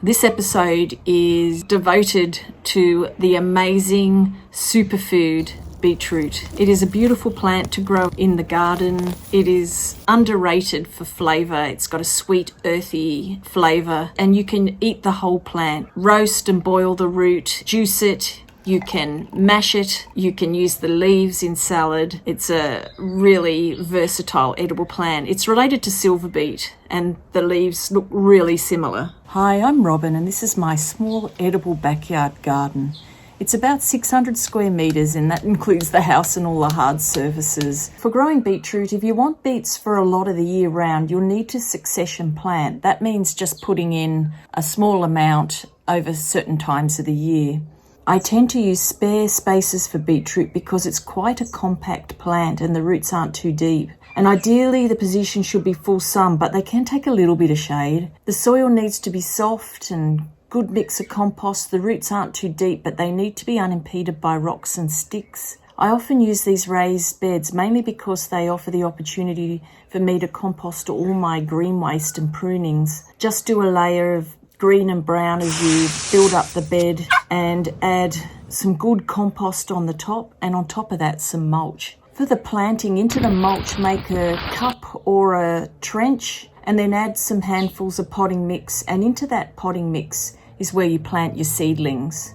This episode is devoted to the amazing superfood beetroot. It is a beautiful plant to grow in the garden. It is underrated for flavour. It's got a sweet, earthy flavour, and you can eat the whole plant. Roast and boil the root, juice it. You can mash it, you can use the leaves in salad. It's a really versatile edible plant. It's related to silver beet and the leaves look really similar. Hi, I'm Robin and this is my small edible backyard garden. It's about 600 square metres and that includes the house and all the hard surfaces. For growing beetroot, if you want beets for a lot of the year round, you'll need to succession plant. That means just putting in a small amount over certain times of the year. I tend to use spare spaces for beetroot because it's quite a compact plant and the roots aren't too deep. And ideally the position should be full sun, but they can take a little bit of shade. The soil needs to be soft and good mix of compost. The roots aren't too deep, but they need to be unimpeded by rocks and sticks. I often use these raised beds mainly because they offer the opportunity for me to compost all my green waste and prunings. Just do a layer of green and brown as you build up the bed and add some good compost on the top, and on top of that some mulch. For the planting, into the mulch make a cup or a trench and then add some handfuls of potting mix, and into that potting mix is where you plant your seedlings.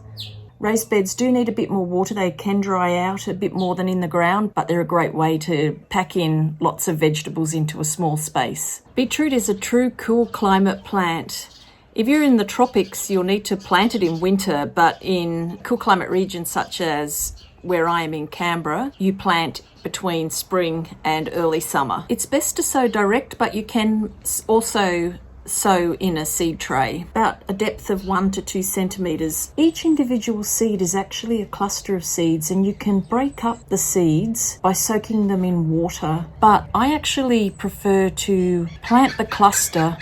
Raised beds do need a bit more water. They can dry out a bit more than in the ground, but they're a great way to pack in lots of vegetables into a small space. Beetroot is a true cool climate plant. If you're in the tropics, you'll need to plant it in winter, but in cool climate regions such as where I am in Canberra, you plant between spring and early summer. It's best to sow direct, but you can also sow in a seed tray, about a depth of 1 to 2 centimetres. Each individual seed is actually a cluster of seeds, and you can break up the seeds by soaking them in water. But I actually prefer to plant the cluster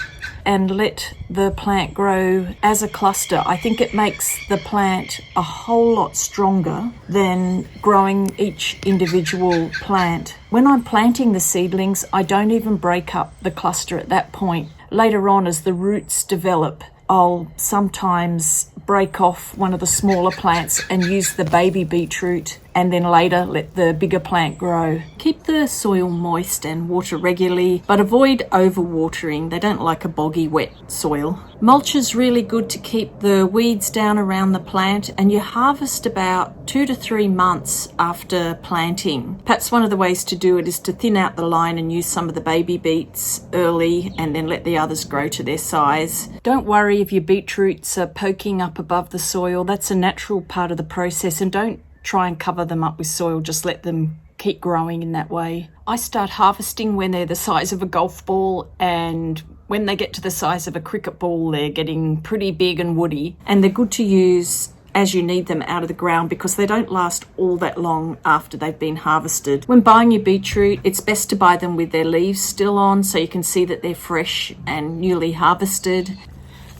and let the plant grow as a cluster. I think it makes the plant a whole lot stronger than growing each individual plant. When I'm planting the seedlings, I don't even break up the cluster at that point. Later on, as the roots develop, I'll sometimes break off one of the smaller plants and use the baby beetroot, and then later let the bigger plant grow. Keep the soil moist and water regularly, but avoid overwatering. They don't like a boggy, wet soil. Mulch is really good to keep the weeds down around the plant, and you harvest about 2 to 3 months after planting. Perhaps one of the ways to do it is to thin out the line and use some of the baby beets early and then let the others grow to their size. Don't worry if your beetroots are poking up above the soil. That's a natural part of the process, and don't try and cover them up with soil. Just let them keep growing in that way. I start harvesting when they're the size of a golf ball, and when they get to the size of a cricket ball, they're getting pretty big and woody, and they're good to use as you need them out of the ground because they don't last all that long after they've been harvested. When buying your beetroot, it's best to buy them with their leaves still on so you can see that they're fresh and newly harvested.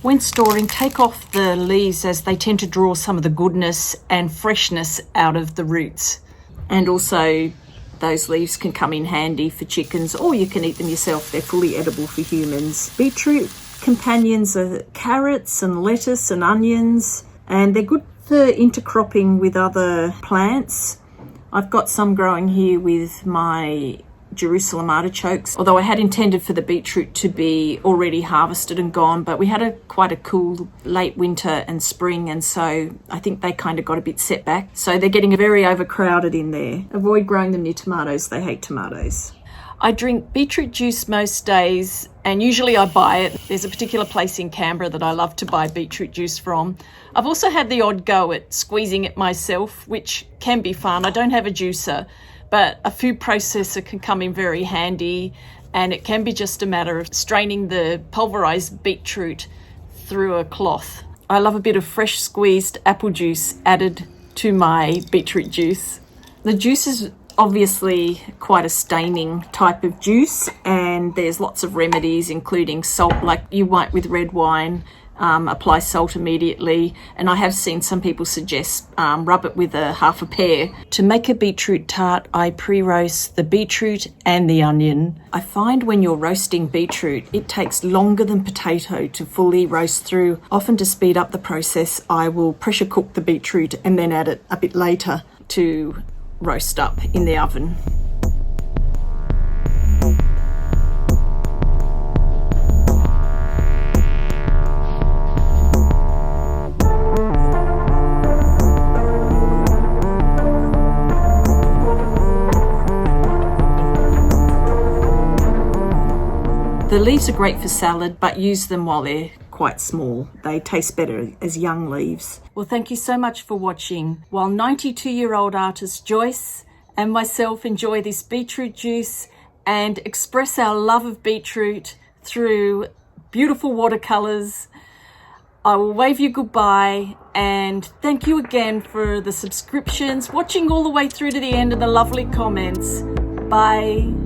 When storing, take off the leaves as they tend to draw some of the goodness and freshness out of the roots. And also, those leaves can come in handy for chickens, or you can eat them yourself. They're fully edible for humans. Beetroot companions are carrots and lettuce and onions, and they're good for intercropping with other plants. I've got some growing here with my Jerusalem artichokes, although I had intended for the beetroot to be already harvested and gone, but we had quite a cool late winter and spring, and so I think they kind of got a bit set back, so they're getting very overcrowded in there. Avoid growing them near tomatoes. They hate tomatoes. I drink beetroot juice most days, and usually I buy it. There's a particular place in Canberra that I love to buy beetroot juice from. I've also had the odd go at squeezing it myself, which can be fun. I don't have a juicer, but a food processor can come in very handy, and it can be just a matter of straining the pulverised beetroot through a cloth. I love a bit of fresh squeezed apple juice added to my beetroot juice. The juice is obviously quite a staining type of juice, and there's lots of remedies including salt like you might with red wine. apply salt immediately, and I have seen some people suggest rub it with a half a pear. To make a beetroot tart, I pre-roast the beetroot and the onion. I find when you're roasting beetroot, it takes longer than potato to fully roast through. Often to speed up the process, I will pressure cook the beetroot and then add it a bit later to roast up in the oven. The leaves are great for salad, but use them while they're quite small. They taste better as young leaves. Well, thank you so much for watching. While 92-year-old artist Joyce and myself enjoy this beetroot juice and express our love of beetroot through beautiful watercolours, I will wave you goodbye and thank you again for the subscriptions, watching all the way through to the end, and the lovely comments. Bye.